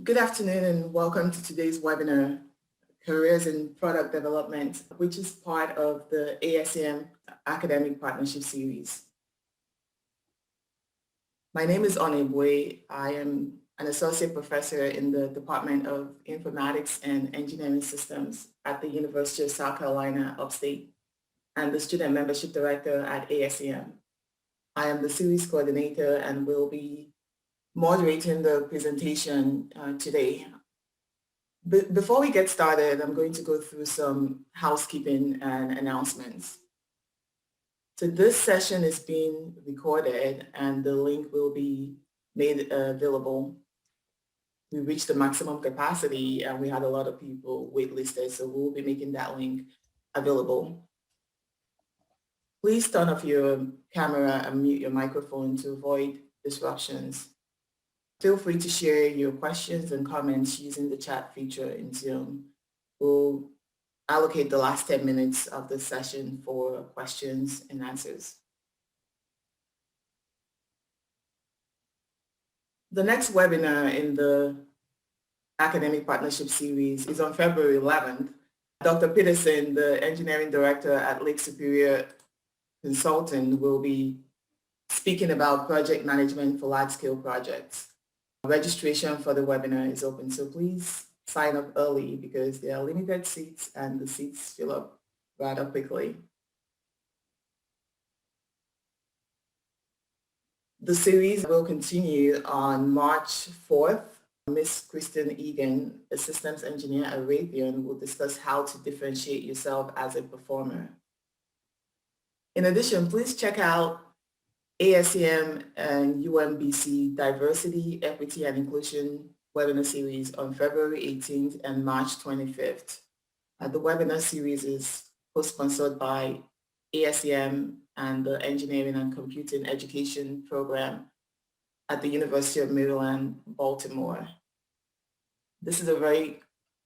Good afternoon and welcome to today's webinar, Careers in Product Development, which is part of the ASEM Academic Partnership Series. My name is Onebwe. I am an associate professor in the Department of Informatics and Engineering Systems at the University of South Carolina, Upstate, and the student membership director at ASEM. I am the series coordinator and will be moderating the presentation today. Before we get started, I'm going to go through some housekeeping and announcements. So this session is being recorded and the link will be made available. We reached the maximum capacity and we had a lot of people waitlisted, so we'll be making that link available. Please turn off your camera and mute your microphone to avoid disruptions. Feel free to share your questions and comments using the chat feature in Zoom. We'll allocate the last 10 minutes of the session for questions and answers. The next webinar in the Academic Partnership Series is on February 11th. Dr. Peterson, the Engineering Director at Lake Superior Consulting, will be speaking about project management for large-scale projects. Registration for the webinar is open, so please sign up early because there are limited seats and the seats fill up rather quickly. The series will continue on March 4th. Ms. Kristen Egan, a systems engineer at Raytheon, will discuss how to differentiate yourself as a performer. In addition, please check out ASEM and UMBC Diversity, Equity and Inclusion webinar series on February 18th and March 25th. The webinar series is co-sponsored by ASEM and the Engineering and Computing Education Program at the University of Maryland, Baltimore. This is a very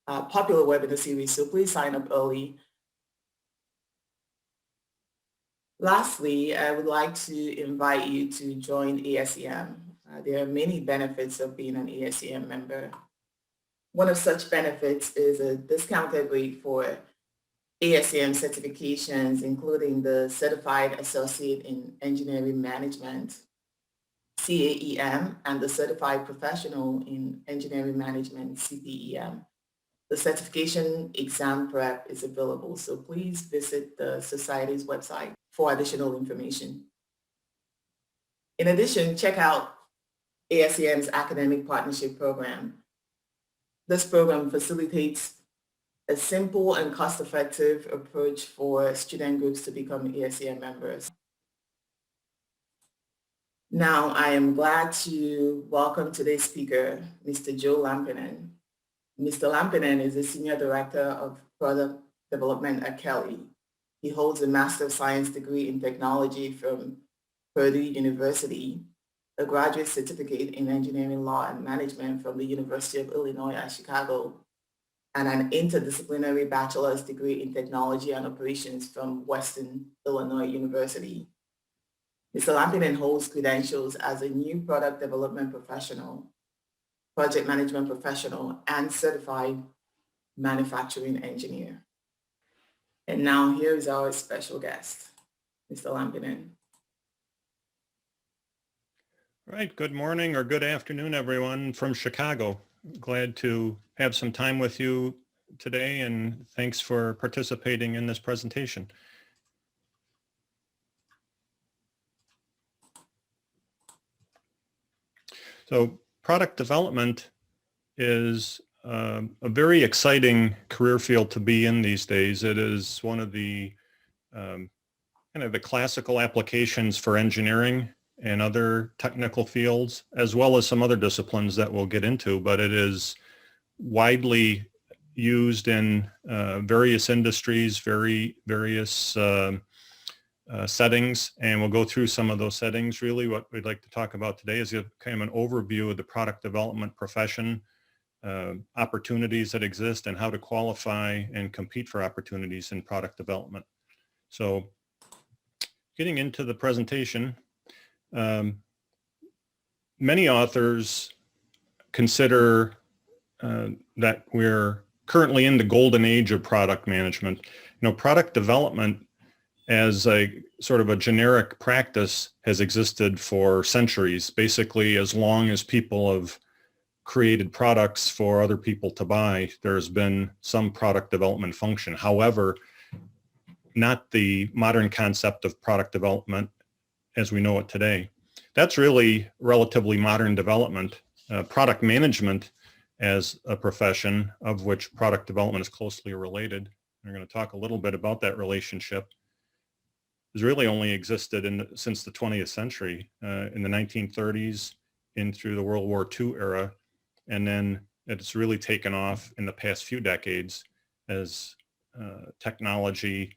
popular webinar series, so please sign up early. Lastly, I would like to invite you to join ASEM. There are many benefits of being an ASEM member. One of such benefits is a discounted rate for ASEM certifications, including the Certified Associate in Engineering Management, CAEM, and the Certified Professional in Engineering Management, CPEM. The certification exam prep is available, so please visit the Society's website for additional information. In addition, check out ASEM's Academic Partnership Program. This program facilitates a simple and cost-effective approach for student groups to become ASEM members. Now, I am glad to welcome today's speaker, Mr. Joe Lampinen. Mr. Lampinen is a Senior Director of Product Development at Kelly. He holds a Master of Science degree in Technology from Purdue University, a graduate certificate in Engineering Law and Management from the University of Illinois at Chicago, and an interdisciplinary bachelor's degree in Technology and Operations from Western Illinois University. Mr. Lampinen holds credentials as a new product development professional, project management professional, and certified manufacturing engineer. And now here is our special guest, Mr. Lampinen. All right, good morning or good afternoon, everyone from Chicago. Glad to have some time with you today, and thanks for participating in this presentation. So product development is a very exciting career field to be in these days. It is one of the kind of the classical applications for engineering and other technical fields, as well as some other disciplines that we'll get into, but it is widely used in various industries, various settings, and we'll go through some of those settings. Really what we'd like to talk about today is kind of an overview of the product development profession, opportunities that exist, and how to qualify and compete for opportunities in product development. So getting into the presentation, many authors consider that we're currently in the golden age of product management. Product development as a sort of a generic practice has existed for centuries, basically as long as people have created products for other people to buy, there's been some product development function. However, not the modern concept of product development as we know it today. That's really relatively modern development. Product management as a profession, of which product development is closely related, we're going to talk a little bit about that relationship, has really only existed since the 20th century, in the 1930s in through the World War II era. And then it's really taken off in the past few decades as technology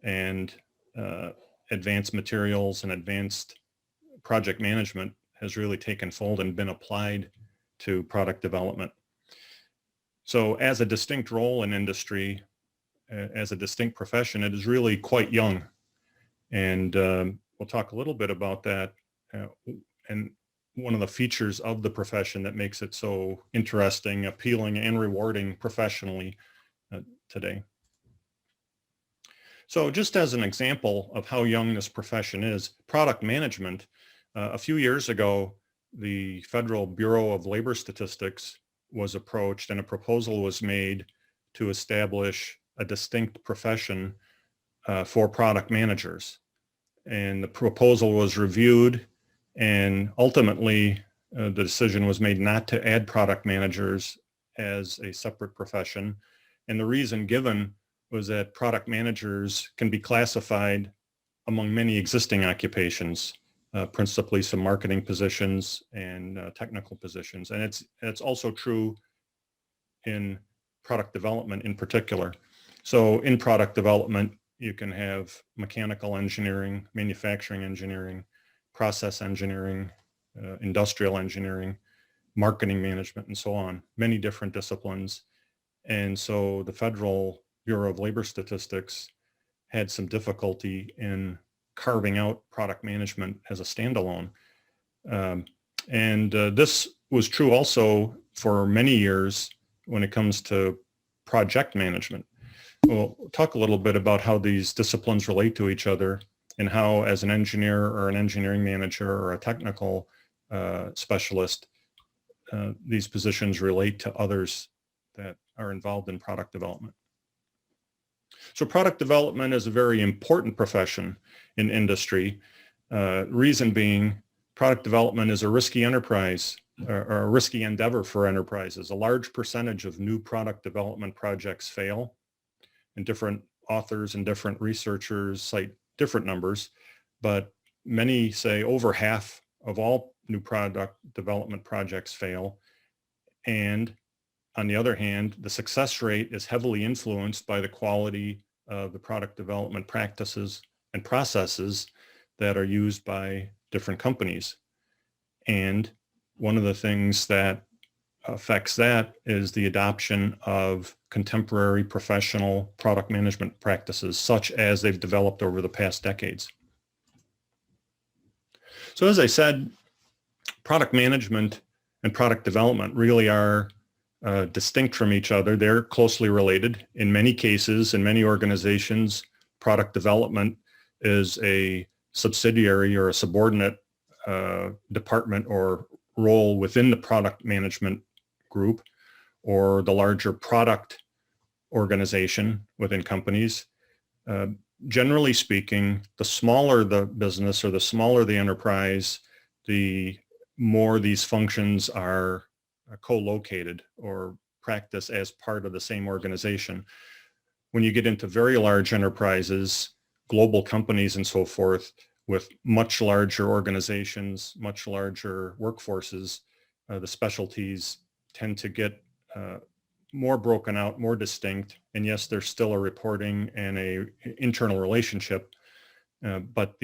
and advanced materials and advanced project management has really taken fold and been applied to product development. So as a distinct role in industry, as a distinct profession, it is really quite young. And we'll talk a little bit about that and one of the features of the profession that makes it so interesting, appealing, and rewarding professionally today. So just as an example of how young this profession is, product management, a few years ago, the Federal Bureau of Labor Statistics was approached and a proposal was made to establish a distinct profession for product managers. And the proposal was reviewed, and ultimately the decision was made not to add product managers as a separate profession. And the reason given was that product managers can be classified among many existing occupations, principally some marketing positions and technical positions. And it's also true in product development in particular. So in product development, you can have mechanical engineering, manufacturing engineering, process engineering, industrial engineering, marketing management, and so on, many different disciplines. And so the Federal Bureau of Labor Statistics had some difficulty in carving out product management as a standalone. This was true also for many years when it comes to project management. We'll talk a little bit about how these disciplines relate to each other and how, as an engineer or an engineering manager or a technical specialist, these positions relate to others that are involved in product development. So product development is a very important profession in industry. Reason being, product development is a risky enterprise or a risky endeavor for enterprises. A large percentage of new product development projects fail, and different authors and different researchers cite different numbers, but many say over half of all new product development projects fail. And on the other hand, the success rate is heavily influenced by the quality of the product development practices and processes that are used by different companies. And one of the things that affects that is the adoption of contemporary professional product management practices, such as they've developed over the past decades. So as I said, product management and product development really are distinct from each other. They're closely related. In many cases, in many organizations, product development is a subsidiary or a subordinate department or role within the product management group or the larger product organization within companies. Generally speaking, the smaller the business or the smaller the enterprise, the more these functions are co-located or practiced as part of the same organization. When you get into very large enterprises, global companies and so forth, with much larger organizations, much larger workforces, the specialties tend to get more broken out, more distinct. And yes, there's still a reporting and a internal relationship, but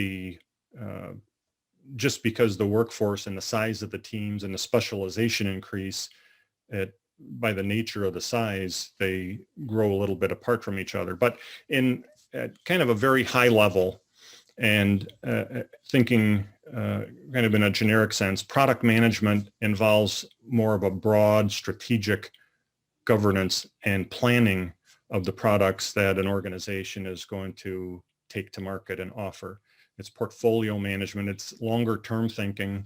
just because the workforce and the size of the teams and the specialization increase, by the nature of the size, they grow a little bit apart from each other. But in kind of a very high level and thinking kind of in a generic sense, product management involves more of a broad strategic governance and planning of the products that an organization is going to take to market and offer. It's portfolio management, it's longer term thinking,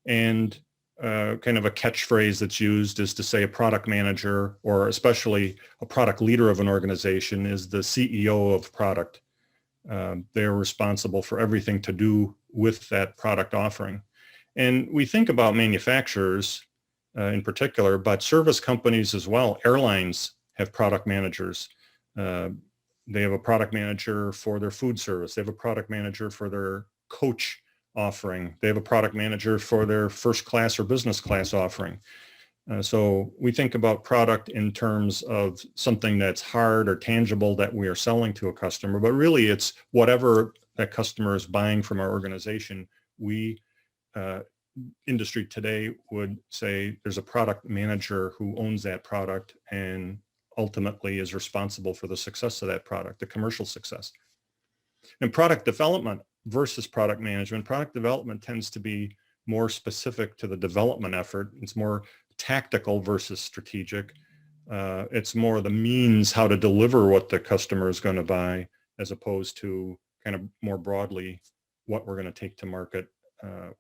and kind of a catchphrase that's used is to say a product manager, or especially a product leader of an organization, is the CEO of product. They're responsible for everything to do with that product offering. And we think about manufacturers in particular, but service companies as well. Airlines have product managers. They have a product manager for their food service. They have a product manager for their coach offering. They have a product manager for their first class or business class offering. So we think about product in terms of something that's hard or tangible that we are selling to a customer, but really it's whatever that customer is buying from our organization. We, industry today, would say there's a product manager who owns that product and ultimately is responsible for the success of that product, the commercial success. And product development versus product management, product development tends to be more specific to the development effort. It's more tactical versus strategic. It's more the means how to deliver what the customer is going to buy, as opposed to kind of more broadly what we're going to take to market,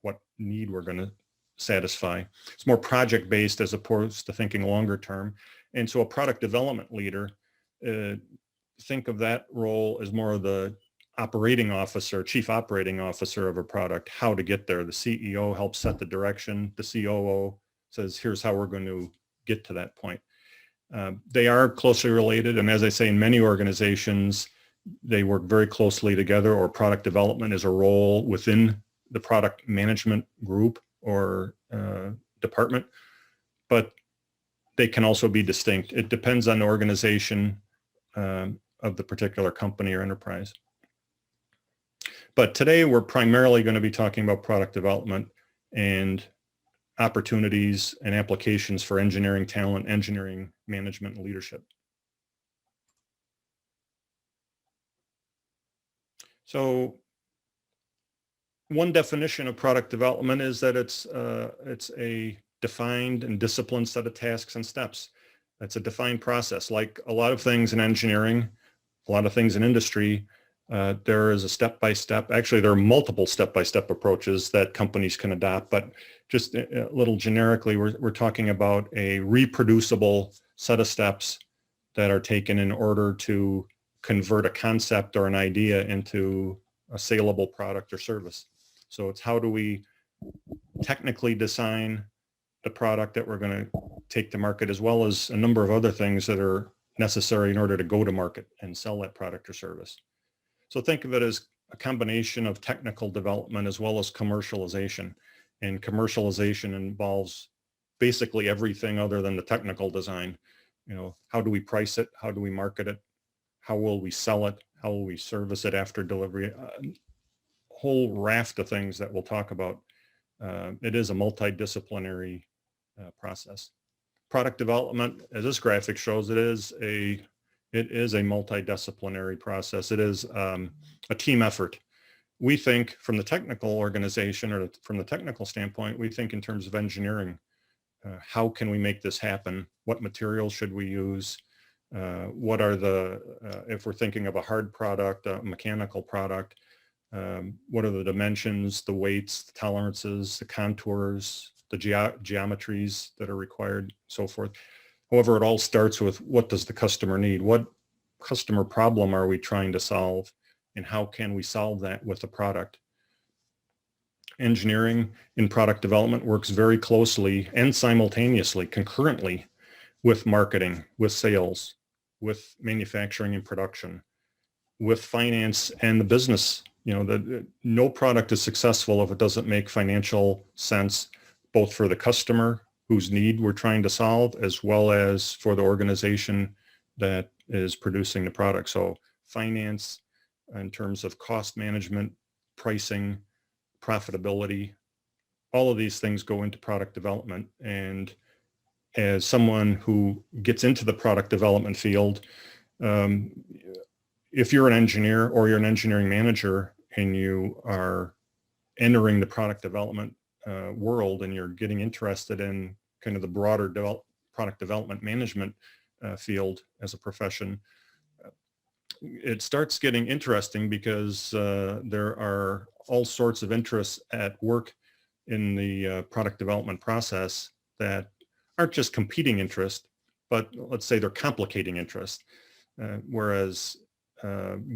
what need we're going to satisfy. It's more project-based as opposed to thinking longer term. And so a product development leader, think of that role as more of the operating officer, chief operating officer of a product, how to get there. The CEO helps set the direction. The COO says, here's how we're going to get to that point. They are closely related. And as I say, in many organizations, they work very closely together, or product development is a role within the product management group or department, but they can also be distinct. It depends on the organization of the particular company or enterprise. But today we're primarily going to be talking about product development and opportunities and applications for engineering talent, engineering management, and leadership. So one definition of product development is that it's a defined and disciplined set of tasks and steps. It's a defined process. Like a lot of things in engineering, a lot of things in industry, there is a step-by-step, actually there are multiple step-by-step approaches that companies can adopt, but just a little generically, we're talking about a reproducible set of steps that are taken in order to convert a concept or an idea into a saleable product or service. So it's how do we technically design the product that we're going to take to market, as well as a number of other things that are necessary in order to go to market and sell that product or service. So think of it as a combination of technical development as well as commercialization. And commercialization involves basically everything other than the technical design. You know, how do we price it? How do we market it? How will we sell it? How will we service it after delivery? A whole raft of things that we'll talk about. It is a multidisciplinary process. Product development, as this graphic shows, it is a multidisciplinary process. It is a team effort. We think from the technical organization, or from the technical standpoint, we think in terms of engineering. How can we make this happen? What materials should we use? What are if we're thinking of a hard product, a mechanical product, what are the dimensions, the weights, the tolerances, the contours, the geometries that are required, so forth. However, it all starts with, what does the customer need? What customer problem are we trying to solve? And how can we solve that with the product? Engineering in product development works very closely and simultaneously, concurrently, with marketing, with sales, with manufacturing and production, with finance and the business. You know, no product is successful if it doesn't make financial sense, both for the customer whose need we're trying to solve, as well as for the organization that is producing the product. So finance in terms of cost management, pricing, profitability, all of these things go into product development. And as someone who gets into the product development field, if you're an engineer or you're an engineering manager and you are entering the product development world and you're getting interested in kind of the broader product development management field as a profession, it starts getting interesting because there are all sorts of interests at work in the product development process that aren't just competing interests, but let's say they're complicating interests. Whereas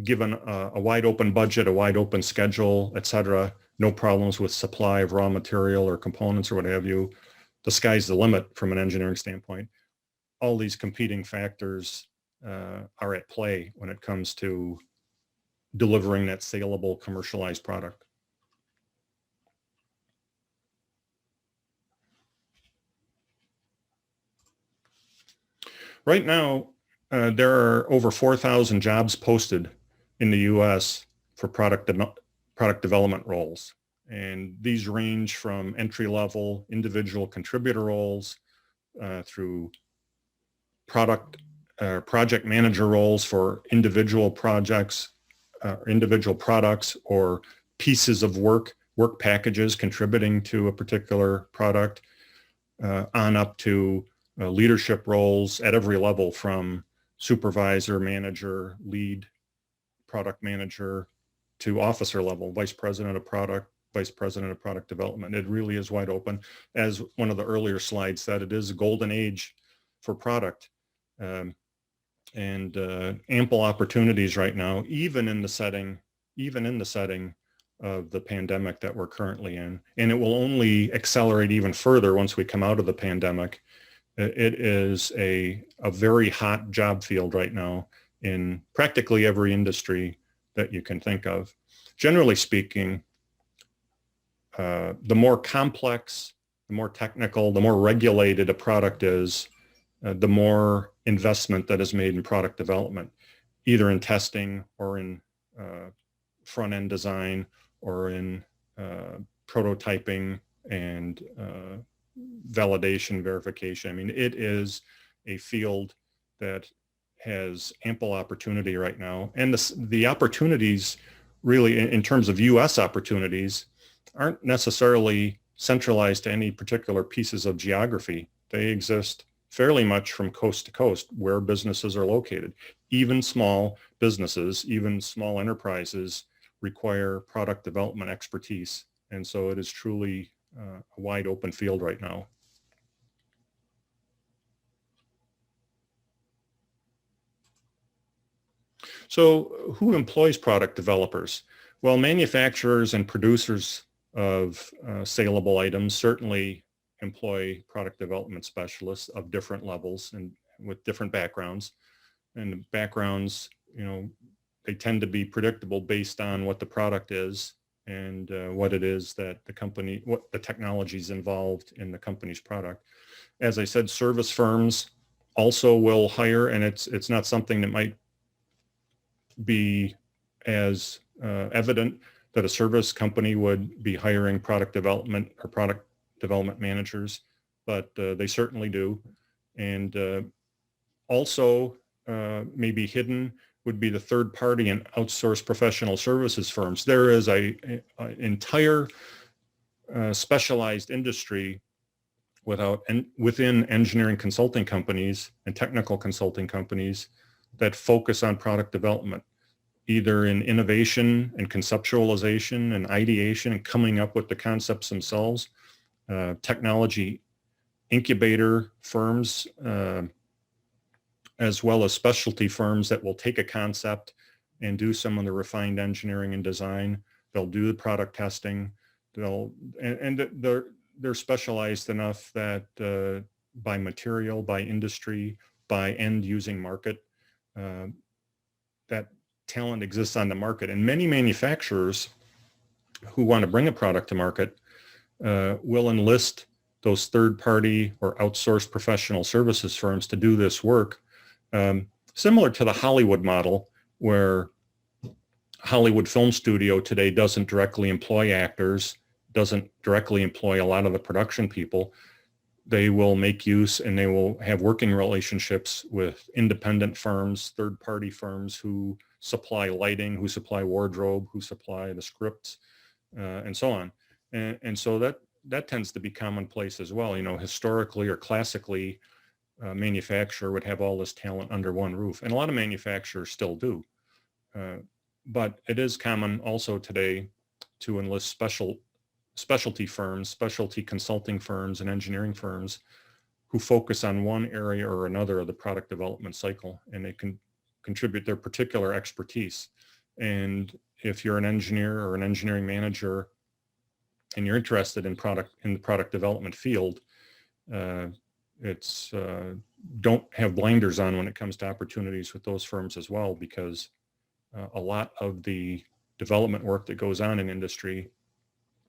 given a wide open budget, a wide open schedule, et cetera, no problems with supply of raw material or components or what have you, the sky's the limit from an engineering standpoint. All these competing factors are at play when it comes to delivering that saleable commercialized product. Right now, there are over 4,000 jobs posted in the U.S. for product development roles. And these range from entry-level individual contributor roles through project manager roles for individual projects, individual products, or pieces of work packages contributing to a particular product, on up to leadership roles at every level, from supervisor, manager, lead, product manager, to officer level, vice president of product, vice president of product development. It really is wide open. As one of the earlier slides said, it is a golden age for product, and ample opportunities right now, even in the setting of the pandemic that we're currently in. And it will only accelerate even further once we come out of the pandemic. It is a very hot job field right now in practically every industry that you can think of. Generally speaking, the more complex, the more technical, the more regulated a product is, the more investment that is made in product development, either in testing or in front-end design or in prototyping and validation, verification. I mean, it is a field that has ample opportunity right now. And the opportunities really, in terms of US opportunities, aren't necessarily centralized to any particular pieces of geography. They exist fairly much from coast to coast where businesses are located. Even small businesses, even small enterprises require product development expertise. And so it is truly a wide open field right now. So who employs product developers? Well, manufacturers and producers of saleable items certainly employ product development specialists of different levels and with different backgrounds. And the backgrounds, they tend to be predictable based on what the product is and what it is that the company, what the technologies involved in the company's product. As I said, service firms also will hire, and it's not something that might be as evident that a service company would be hiring product development or product development managers, but they certainly do. And also maybe hidden would be the third party and outsourced professional services firms. There is an entire specialized industry within engineering consulting companies and technical consulting companies that focus on product development, either in innovation and conceptualization and ideation and coming up with the concepts themselves, technology incubator firms, as well as specialty firms that will take a concept and do some of the refined engineering and design. They'll do the product testing. They're specialized enough that by material, by industry, by end using market, that talent exists on the market. And many manufacturers who want to bring a product to market will enlist those third party or outsourced professional services firms to do this work. Similar to the Hollywood model, where Hollywood Film Studio today doesn't directly employ actors, doesn't directly employ a lot of the production people. They will make use and they will have working relationships with independent firms, third-party firms who supply lighting, who supply wardrobe, who supply the scripts, and so on. And so that tends to be commonplace as well. Historically or classically, manufacturer would have all this talent under one roof. And a lot of manufacturers still do. But it is common also today to enlist specialty firms, specialty consulting firms and engineering firms who focus on one area or another of the product development cycle, and they can contribute their particular expertise. And if you're an engineer or an engineering manager and you're interested in the product development field, don't have blinders on when it comes to opportunities with those firms as well, because a lot of the development work that goes on in industry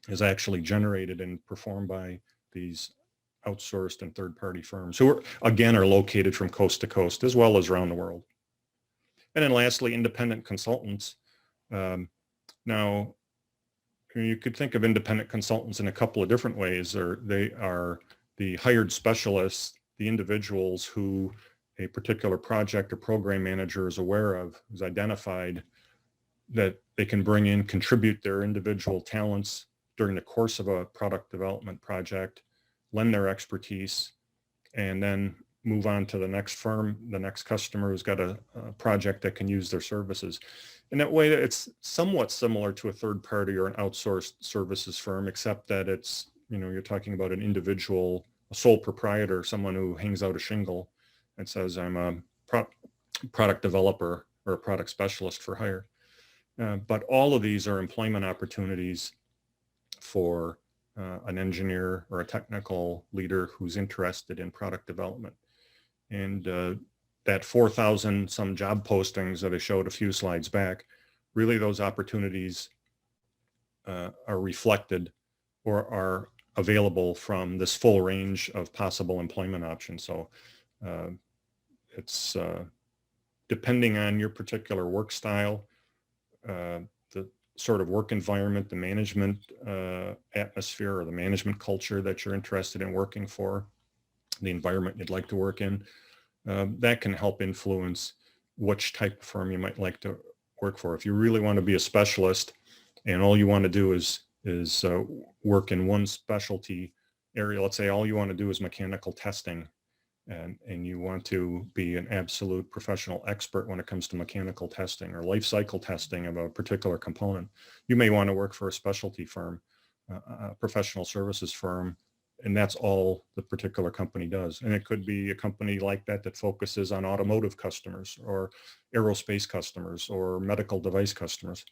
is actually generated and performed by these outsourced and third-party firms who are located from coast to coast as well as around the world. And then lastly, independent consultants. Now, you could think of independent consultants in a couple of different ways. They are the hired specialists, the individuals who a particular project or program manager is aware of, who's identified that they can bring in, contribute their individual talents during the course of a product development project, lend their expertise, and then move on to the next firm, the next customer who's got a project that can use their services. In that way, it's somewhat similar to a third party or an outsourced services firm, except that it's, you're talking about an individual, a sole proprietor, someone who hangs out a shingle and says, I'm a product developer or a product specialist for hire. But all of these are employment opportunities for an engineer or a technical leader who's interested in product development. And that 4,000 some job postings that I showed a few slides back, really those opportunities are reflected or are available from this full range of possible employment options. So it's depending on your particular work style, the sort of work environment, the management atmosphere or the management culture that you're interested in working for, the environment you'd like to work in, that can help influence which type of firm you might like to work for. If you really want to be a specialist and all you want to do is work in one specialty area, let's say all you want to do is mechanical testing, and you want to be an absolute professional expert when it comes to mechanical testing or life cycle testing of a particular component, you may want to work for a specialty firm, a professional services firm, and that's all the particular company does. And it could be a company like that that focuses on automotive customers or aerospace customers or medical device customers.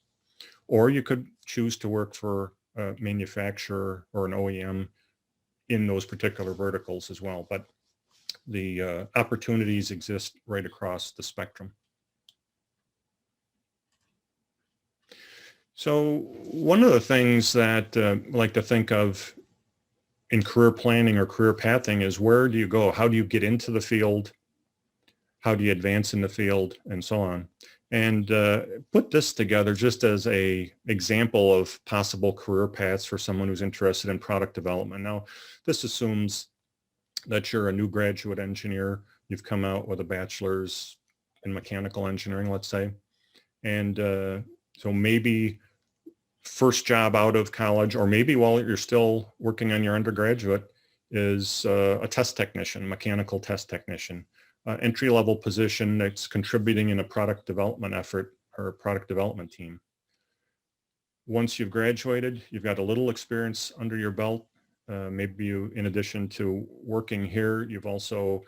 Or you could choose to work for a manufacturer or an OEM in those particular verticals as well. But the opportunities exist right across the spectrum. So one of the things that I like to think of in career planning or career pathing is, where do you go? How do you get into the field? How do you advance in the field, and so on? And put this together just as a example of possible career paths for someone who's interested in product development. Now, this assumes that you're a new graduate engineer. You've come out with a bachelor's in mechanical engineering, let's say. And so maybe first job out of college, or maybe while you're still working on your undergraduate, is a test technician, mechanical test technician, entry-level position that's contributing in a product development effort or a product development team. Once you've graduated, you've got a little experience under your belt. Maybe you, in addition to working here, you've also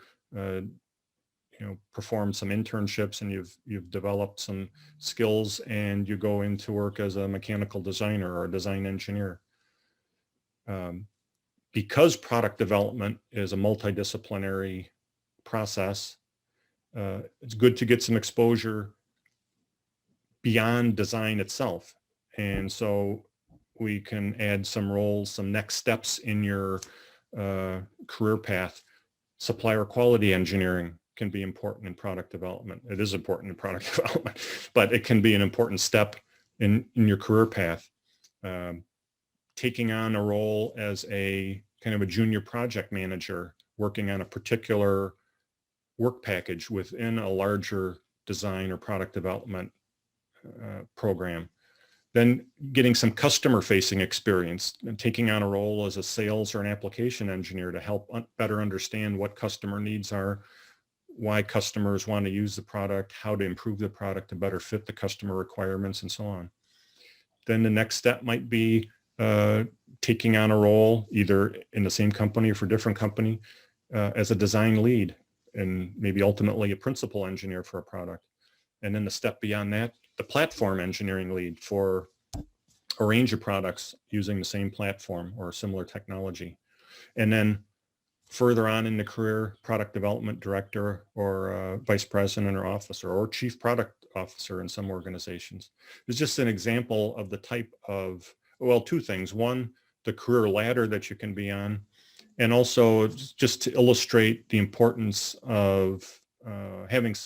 performed some internships and you've developed some skills, and you go into work as a mechanical designer or a design engineer. Because product development is a multidisciplinary process, it's good to get some exposure beyond design itself. And so we can add some roles, some next steps in your career path. Supplier quality engineering can be important in product development. It is important in product development, but it can be an important step in your career path. Taking on a role as a kind of a junior project manager, working on a particular work package within a larger design or product development program. Then getting some customer-facing experience and taking on a role as a sales or an application engineer to help better understand what customer needs are, why customers want to use the product, how to improve the product to better fit the customer requirements, and so on. Then the next step might be taking on a role either in the same company or for a different company as a design lead, and maybe ultimately a principal engineer for a product. And then the step beyond that, the platform engineering lead for a range of products using the same platform or similar technology. And then further on in the career, product development director or vice president or officer or chief product officer in some organizations. It's just an example of the type of, well, two things. One, the career ladder that you can be on, and also just to illustrate the importance of having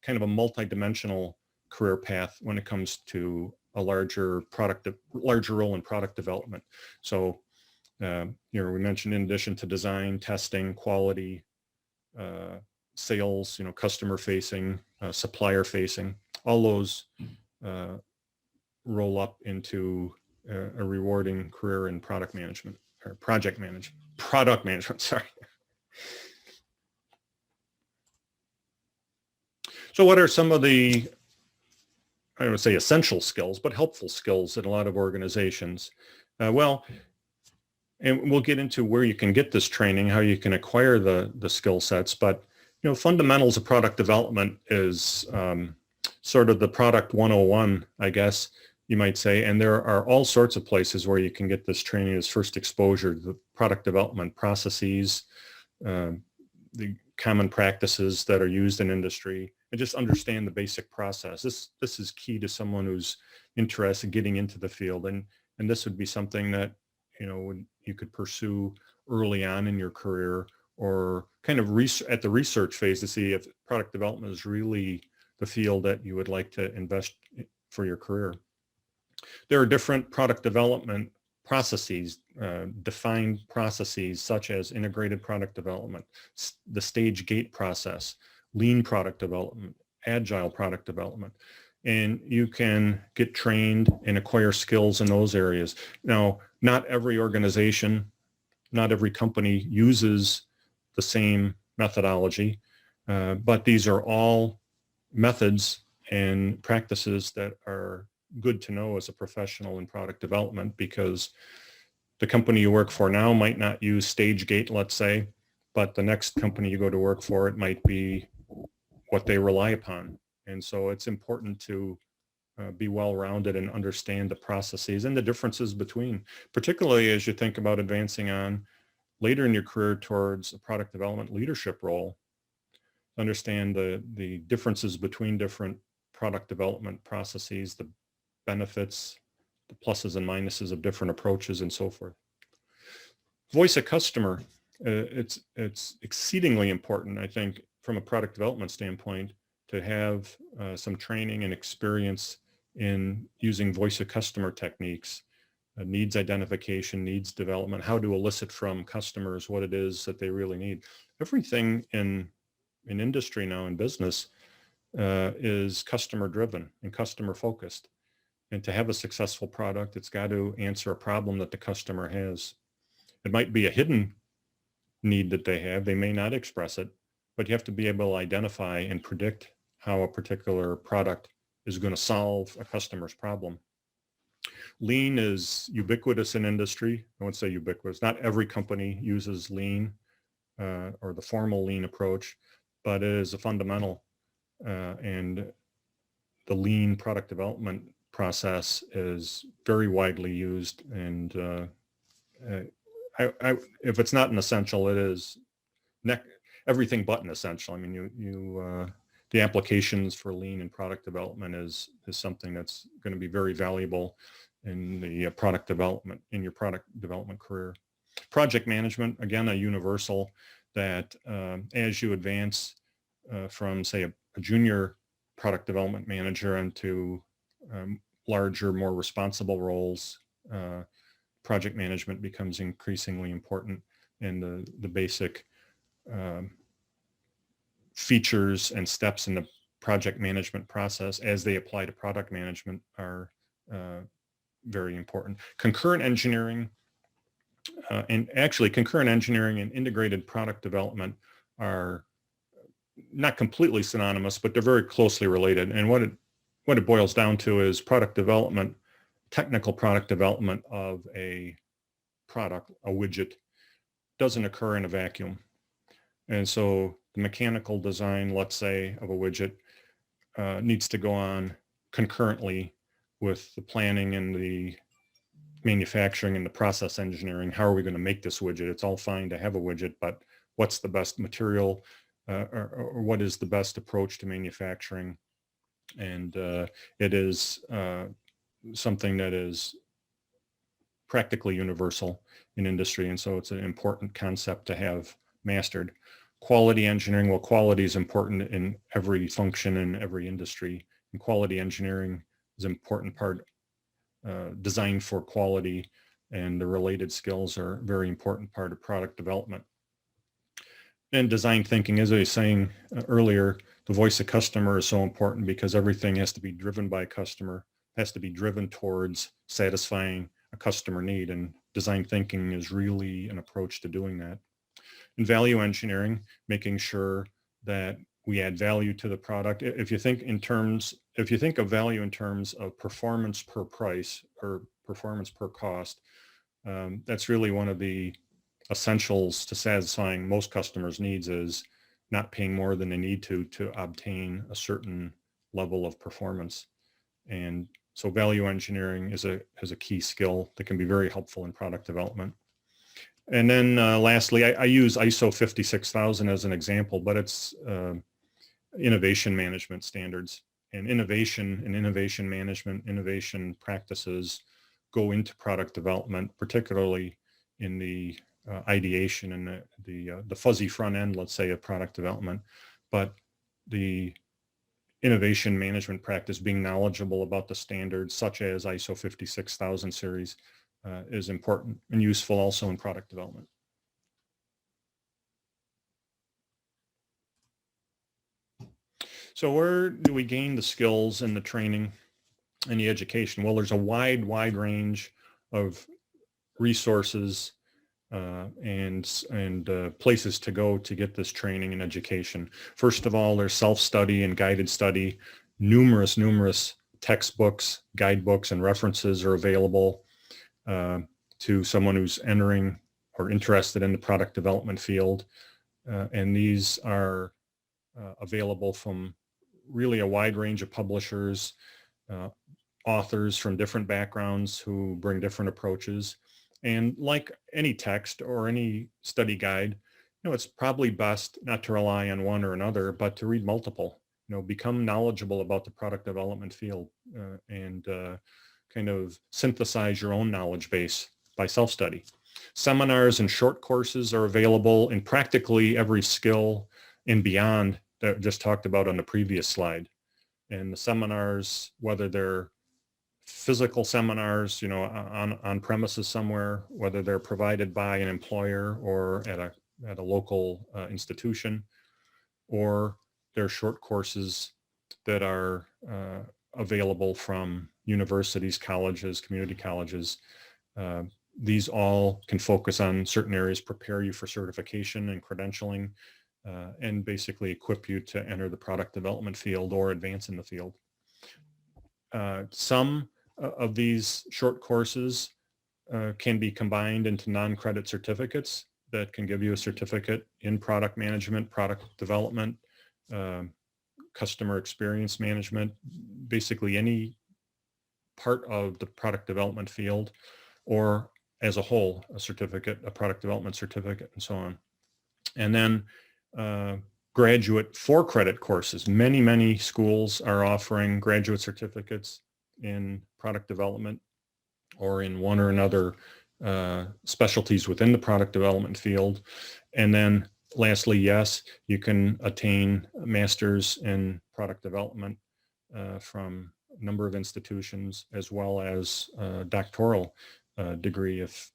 kind of a multi-dimensional career path when it comes to a larger role in product development. So we mentioned in addition to design, testing, quality, sales, customer facing, supplier facing, all those roll up into a rewarding career in product management or product management, sorry. So what are some of the, I would say essential skills, but helpful skills in a lot of organizations? And we'll get into where you can get this training, how you can acquire the skill sets, but fundamentals of product development is sort of the product 101, I guess you might say, and there are all sorts of places where you can get this training as first exposure to the product development processes, the common practices that are used in industry, and just understand the basic process. This is key to someone who's interested in getting into the field, and this would be something that you could pursue early on in your career, or kind of at the research phase to see if product development is really the field that you would like to invest for your career. There are different product development processes, defined processes such as integrated product development, the stage gate process, lean product development, agile product development. And you can get trained and acquire skills in those areas. Now, not every organization, not every company uses the same methodology, but these are all methods and practices that are good to know as a professional in product development, because the company you work for now might not use stage gate, let's say, but the next company you go to work for, it might be what they rely upon. And so it's important to be well-rounded and understand the processes and the differences between, particularly as you think about advancing on later in your career towards a product development leadership role. Understand the differences between different product development processes, the benefits, the pluses and minuses of different approaches, and so forth. Voice of customer, it's exceedingly important, I think, from a product development standpoint, to have some training and experience in using voice of customer techniques, needs identification, needs development, how to elicit from customers what it is that they really need. Everything in industry now, in business, is customer driven and customer focused. And to have a successful product, it's got to answer a problem that the customer has. It might be a hidden need that they have. They may not express it, but you have to be able to identify and predict how a particular product is going to solve a customer's problem. Lean is ubiquitous in industry. I won't say ubiquitous. Not every company uses lean or the formal lean approach, but it is a fundamental. And the lean product development process is very widely used. And if it's not an essential, it is everything but an essential. I mean, the applications for lean and product development is something that's going to be very valuable in the product development, in your product development career. Project management, again, a universal that as you advance from, say, a junior product development manager into larger, more responsible roles, project management becomes increasingly important, and the basic features and steps in the project management process as they apply to product management are very important. Concurrent engineering, and actually concurrent engineering and integrated product development are not completely synonymous, but they're very closely related. And what it boils down to is product development, technical product development of a product, a widget, doesn't occur in a vacuum. And so the mechanical design, let's say, of a widget needs to go on concurrently with the planning and the manufacturing and the process engineering. How are we going to make this widget? It's all fine to have a widget, but what's the best material or what is the best approach to manufacturing? And it is something that is practically universal in industry. And so it's an important concept to have mastered. Quality engineering, well, quality is important in every function in every industry. And quality engineering is an important part, designed for quality, and the related skills are a very important part of product development. And design thinking, as I was saying earlier, the voice of customer is so important because everything has to be driven by a customer, has to be driven towards satisfying a customer need. And design thinking is really an approach to doing that. And value engineering, making sure that we add value to the product. If you think of value in terms of performance per price or performance per cost, that's really one of the essentials to satisfying most customers' needs, is not paying more than they need to obtain a certain level of performance. And so value engineering is a key skill that can be very helpful in product development. And then lastly, I use ISO 56000 as an example, but it's innovation management standards. And innovation management, innovation practices go into product development, particularly in the ideation and the fuzzy front end, let's say, of product development. But the innovation management practice, being knowledgeable about the standards such as ISO 56000 series, is important and useful also in product development. So where do we gain the skills and the training and the education? Well, there's a wide range of resources and places to go to get this training and education. First of all, there's self-study and guided study. Numerous textbooks, guidebooks, and references are available to someone who's entering or interested in the product development field. And these are available from really a wide range of publishers, authors from different backgrounds who bring different approaches. And like any text or any study guide, it's probably best not to rely on one or another, but to read multiple. Become knowledgeable about the product development field and kind of synthesize your own knowledge base by self-study. Seminars and short courses are available in practically every skill and beyond that I just talked about on the previous slide. And the seminars, whether they're physical seminars, on premises somewhere, whether they're provided by an employer or at a local institution, or they're short courses that are available from universities, colleges, community colleges. These all can focus on certain areas, prepare you for certification and credentialing, and basically equip you to enter the product development field or advance in the field. Some of these short courses can be combined into non-credit certificates that can give you a certificate in product management, product development, customer experience management, basically any part of the product development field, or as a whole, a certificate, a product development certificate, and so on. And then graduate 4-credit courses. Many schools are offering graduate certificates in product development or in one or another specialties within the product development field. And then lastly, yes, you can attain a master's in product development from a number of institutions, as well as a doctoral degree if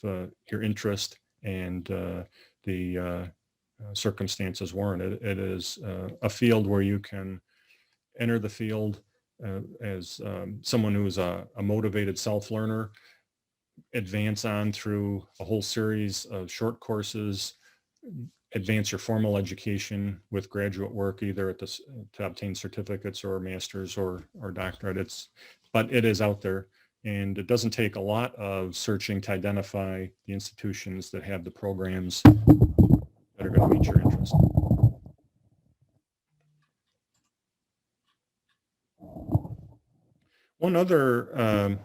your interest and the circumstances warrant it. It is a field where you can enter the field as someone who's a motivated self-learner, advance on through a whole series of short courses, advance your formal education with graduate work, either at this to obtain certificates or master's or doctorate. But it is out there, and it doesn't take a lot of searching to identify the institutions that have the programs that are going to meet your interest. One other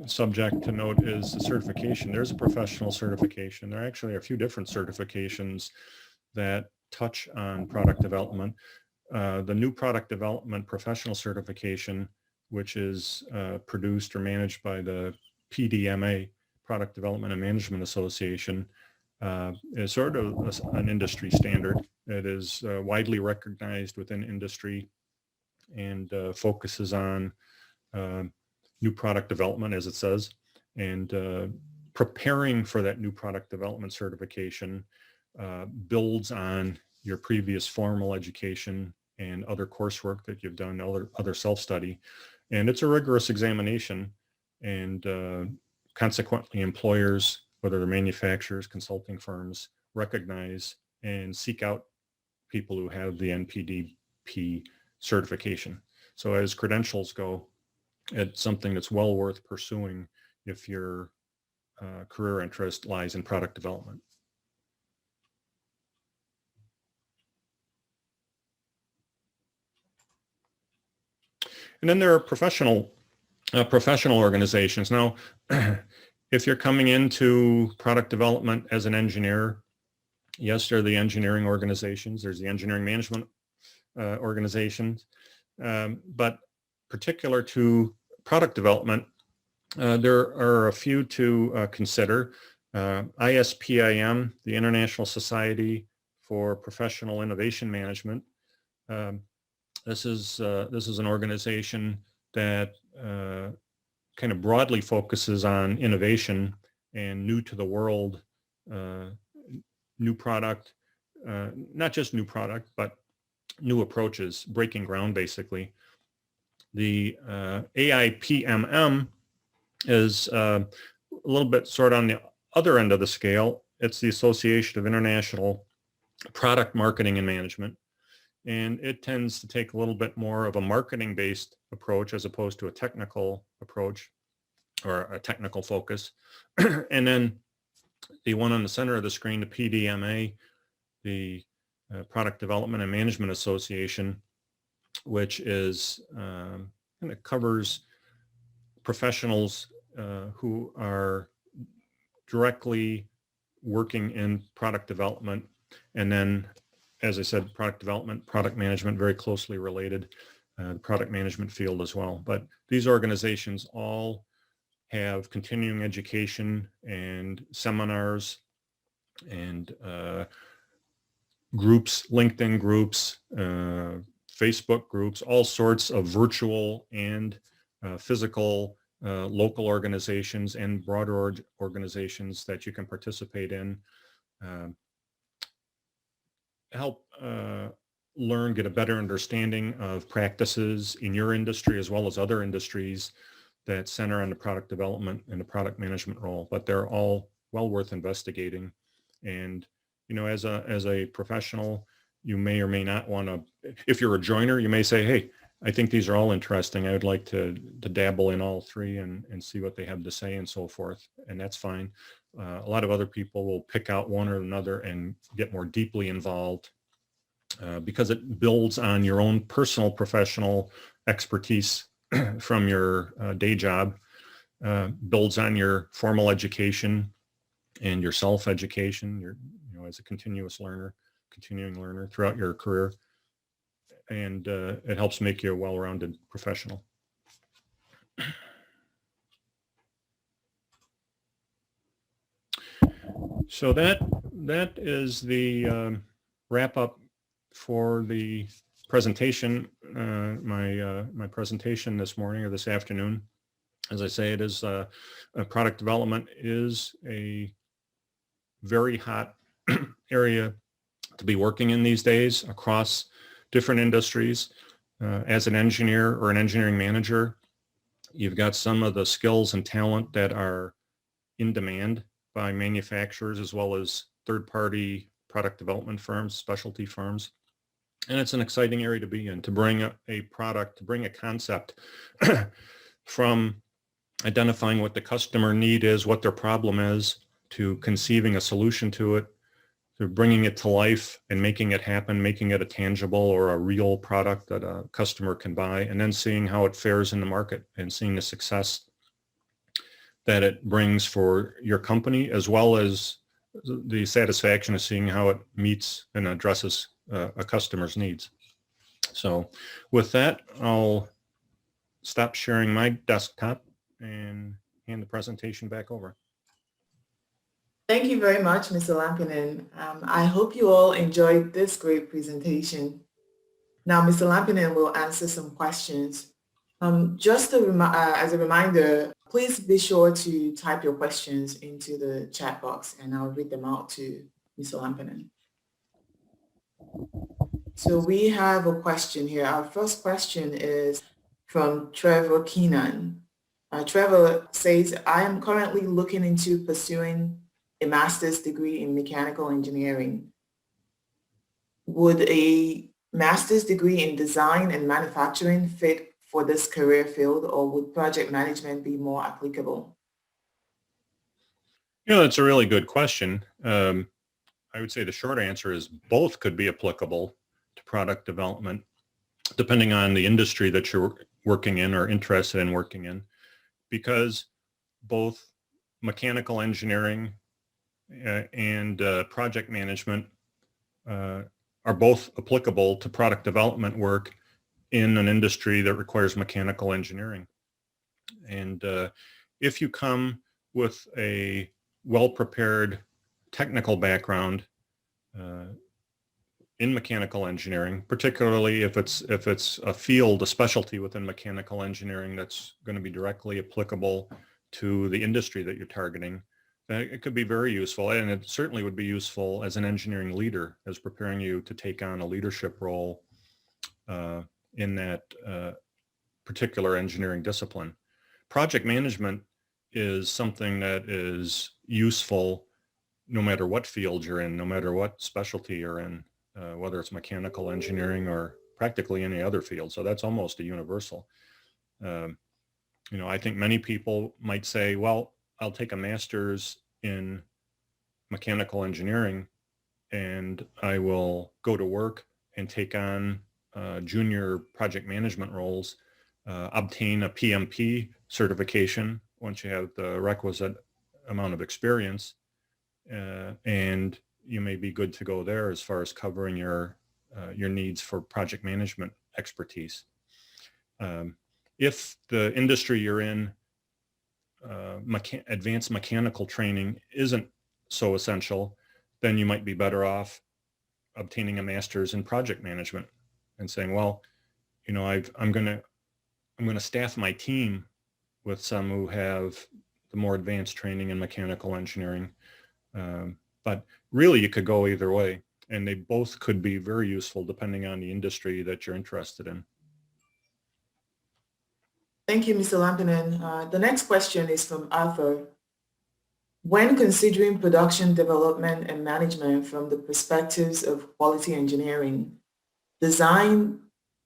subject to note is the certification. There's a professional certification. There actually are a few different certifications that touch on product development. The new product development professional certification, which is produced or managed by the PDMA, Product Development and Management Association, is sort of an industry standard. It is widely recognized within industry and focuses on new product development, as it says, and preparing for that new product development certification builds on your previous formal education and other coursework that you've done, other self-study. And it's a rigorous examination, and consequently employers, whether they're manufacturers, consulting firms, recognize and seek out people who have the NPDP certification. So as credentials go, it's something that's well worth pursuing if your career interest lies in product development. And then there are professional organizations. Now, if you're coming into product development as an engineer, yes, there are the engineering organizations. There's the engineering management organizations. But particular to product development, there are a few to consider. ISPIM, the International Society for Professional Innovation Management. This is an organization that kind of broadly focuses on innovation and new to the world, new product, not just new product, but new approaches, breaking ground basically. The AIPMM is a little bit sort of on the other end of the scale. It's the Association of International Product Marketing and Management. And it tends to take a little bit more of a marketing-based approach as opposed to a technical approach or a technical focus. And then the one on the center of the screen, the PDMA, the Product Development and Management Association, which is kind of covers professionals who are directly working in product development, and then, as I said, product development, product management, very closely related, the product management field as well. But these organizations all have continuing education and seminars and groups, LinkedIn groups, Facebook groups, all sorts of virtual and physical local organizations and broader organizations that you can participate in. Help learn, get a better understanding of practices in your industry as well as other industries that center on the product development and the product management role. But they're all well worth investigating. And you know, as a professional, you may or may not want to. If you're a joiner, you may say, "Hey, I think these are all interesting. I would like to dabble in all three and see what they have to say and so forth." And that's fine. A lot of other people will pick out one or another and get more deeply involved because it builds on your own personal professional expertise from your day job, builds on your formal education and your self-education, as a continuing learner throughout your career. And it helps make you a well-rounded professional. So that is the wrap up for the presentation, my presentation this morning or this afternoon. As I say, it is product development is a very hot area to be working in these days across different industries. as an engineer or an engineering manager, you've got some of the skills and talent that are in demand by manufacturers as well as third-party product development firms, specialty firms. And it's an exciting area to be in, to bring a product, to bring a concept from identifying what the customer need is, what their problem is, to conceiving a solution to it, to bringing it to life and making it happen, making it a tangible or a real product that a customer can buy, and then seeing how it fares in the market and seeing the success that it brings for your company, as well as the satisfaction of seeing how it meets and addresses a customer's needs. So with that, I'll stop sharing my desktop and hand the presentation back over. Thank you very much, Mr. Lampinen. I hope you all enjoyed this great presentation. Now, Mr. Lampinen will answer some questions. Just as a reminder, please be sure to type your questions into the chat box and I'll read them out to Mr. Lampinen. So we have a question here. Our first question is from Trevor Keenan. Trevor says, I am currently looking into pursuing a master's degree in mechanical engineering. Would a master's degree in design and manufacturing fit for this career field, or would project management be more applicable? That's a really good question. I would say the short answer is both could be applicable to product development, depending on the industry that you're working in or interested in working in, because both mechanical engineering and project management are both applicable to product development work in an industry that requires mechanical engineering. And if you come with a well-prepared technical background in mechanical engineering, particularly if it's a field, a specialty within mechanical engineering that's going to be directly applicable to the industry that you're targeting, it could be very useful, and it certainly would be useful as an engineering leader, as preparing you to take on a leadership role in that particular engineering discipline. Project management is something that is useful no matter what field you're in, no matter what specialty you're in, whether it's mechanical engineering or practically any other field. So that's almost a universal. I think many people might say, well, I'll take a master's in mechanical engineering and I will go to work and take on junior project management roles, obtain a PMP certification once you have the requisite amount of experience, and you may be good to go there as far as covering your needs for project management expertise. If the industry you're in, advanced mechanical training isn't so essential, then you might be better off obtaining a master's in project management and saying, well, I'm going to staff my team with some who have the more advanced training in mechanical engineering. But really, you could go either way, and they both could be very useful depending on the industry that you're interested in. Thank you, Mr. Lampinen. The next question is from Arthur. When considering production development and management from the perspectives of quality engineering, design,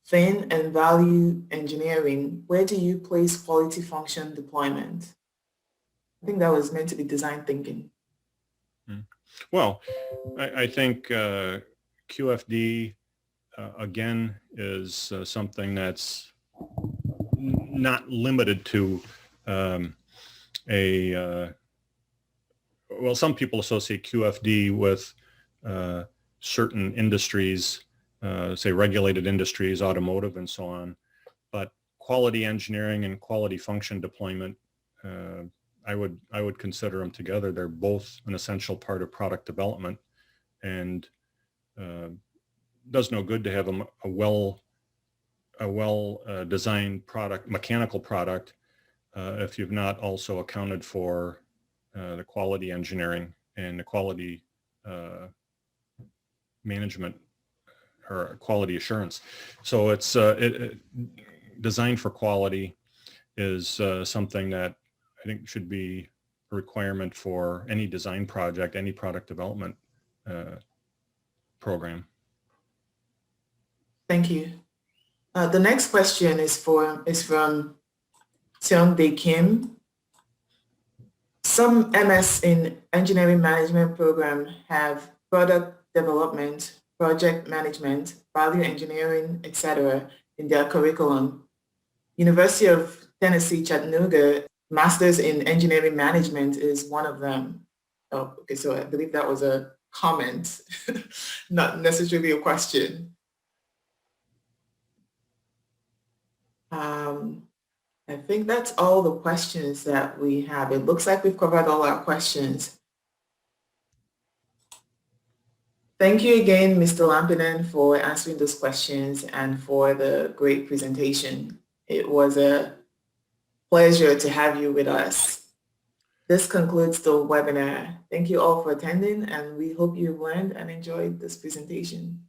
fin, and value engineering, where do you place quality function deployment? I think that was meant to be design thinking. Well, I think QFD, again, is something that's not limited to well, some people associate QFD with certain industries, say regulated industries, automotive, and so on. But quality engineering and quality function deployment, I would consider them together. They're both an essential part of product development, and does no good to have a well designed product, mechanical product, if you've not also accounted for the quality engineering and the quality management or quality assurance. So it's design for quality is something that I think should be a requirement for any design project, any product development program. Thank you. The next question is from Seong Dae Kim. Some MS in engineering management program have product development, project management, value engineering, etc. in their curriculum. University of Tennessee, Chattanooga, Masters in Engineering Management is one of them. Oh, okay, so I believe that was a comment, not necessarily a question. I think that's all the questions that we have. It looks like we've covered all our questions. Thank you again, Mr. Lampinen, for answering those questions and for the great presentation. It was a pleasure to have you with us. This concludes the webinar. Thank you all for attending, and we hope you learned and enjoyed this presentation.